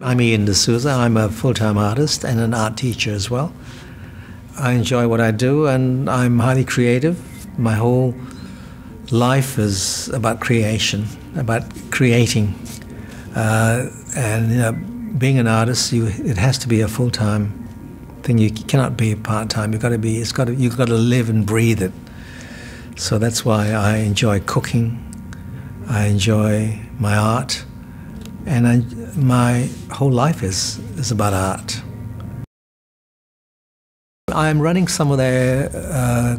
I'm Ian Souza. I'm a full-time artist and an art teacher as well. I enjoy what I do and I'm highly creative. My whole life is about creation, about creating. Being an artist, it has to be a full-time thing. You cannot be part-time. You've got to live and breathe it. So that's why I enjoy cooking. I enjoy my art. And my whole life is about art. I'm running some of their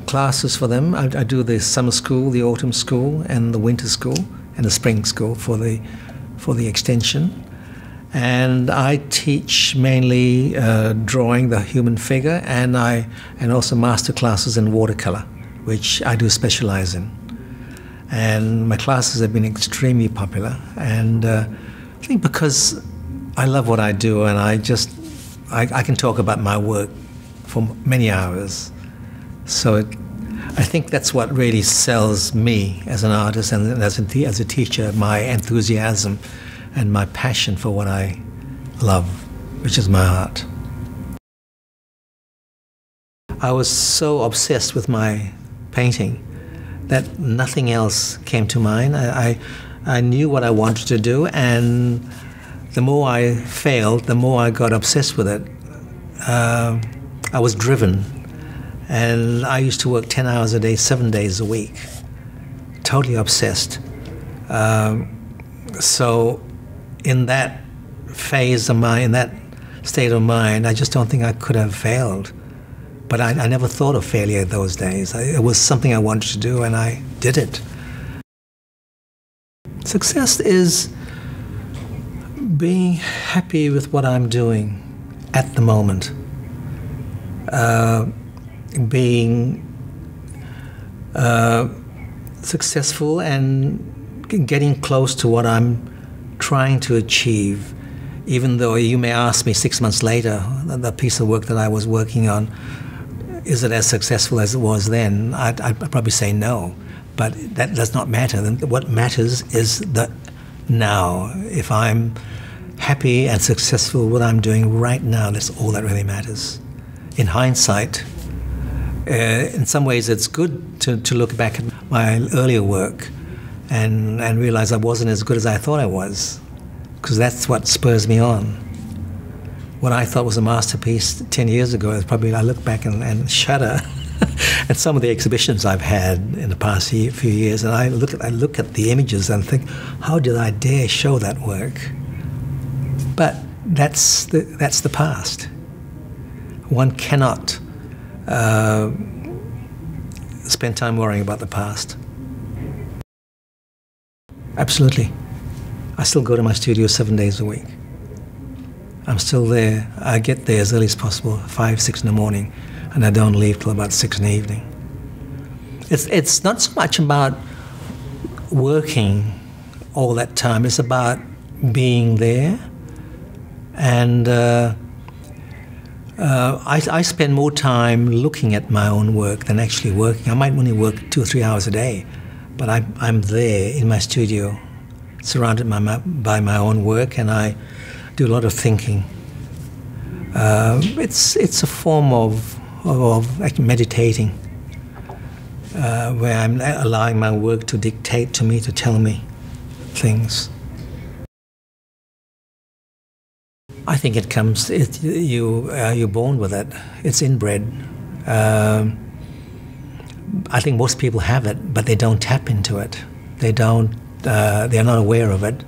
classes for them. I do the summer school, the autumn school, and the winter school, and the spring school for the extension. And I teach mainly drawing the human figure, and also master classes in watercolor, which I do specialize in. And my classes have been extremely popular, and I think because I love what I do, and I can talk about my work for many hours. So I think that's what really sells me as an artist and as a teacher, my enthusiasm and my passion for what I love, which is my art. I was so obsessed with my painting that nothing else came to mind. I knew what I wanted to do, and the more I failed, the more I got obsessed with it. I was driven, and I used to work 10 hours a day, 7 days a week, totally obsessed. So in that phase of mind, in that state of mind, I just don't think I could have failed. But I never thought of failure those days. It was something I wanted to do, and I did it. Success is being happy with what I'm doing at the moment. Being successful and getting close to what I'm trying to achieve. Even though you may ask me 6 months later, the piece of work that I was working on, is it as successful as it was then? I'd probably say no. But that does not matter. What matters is the now. If I'm happy and successful with what I'm doing right now, that's all that really matters. In hindsight, in some ways it's good to look back at my earlier work and realize I wasn't as good as I thought I was, because that's what spurs me on. What I thought was a masterpiece 10 years ago, is probably I look back and shudder. And some of the exhibitions I've had in the past few years, and I look at the images and think, how did I dare show that work? But that's the past. One cannot spend time worrying about the past. Absolutely. I still go to my studio 7 days a week. I'm still there. I get there as early as possible, 5, 6 in the morning. And I don't leave till about 6 in the evening. It's not so much about working all that time. It's about being there. And I spend more time looking at my own work than actually working. I might only work 2 or 3 hours a day, but I'm there in my studio, surrounded by my own work, and I do a lot of thinking. It's a form of actually meditating, where I'm allowing my work to dictate to me, to tell me things. I think it comes, you're born with it. It's inbred. I think most people have it, but they don't tap into it. They're not aware of it,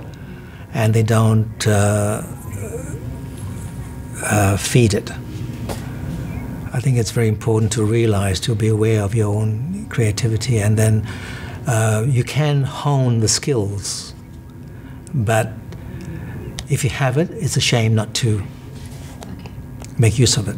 and they don't feed it. I think it's very important to realize, to be aware of your own creativity, and then you can hone the skills, but if you have it, it's a shame not to make use of it.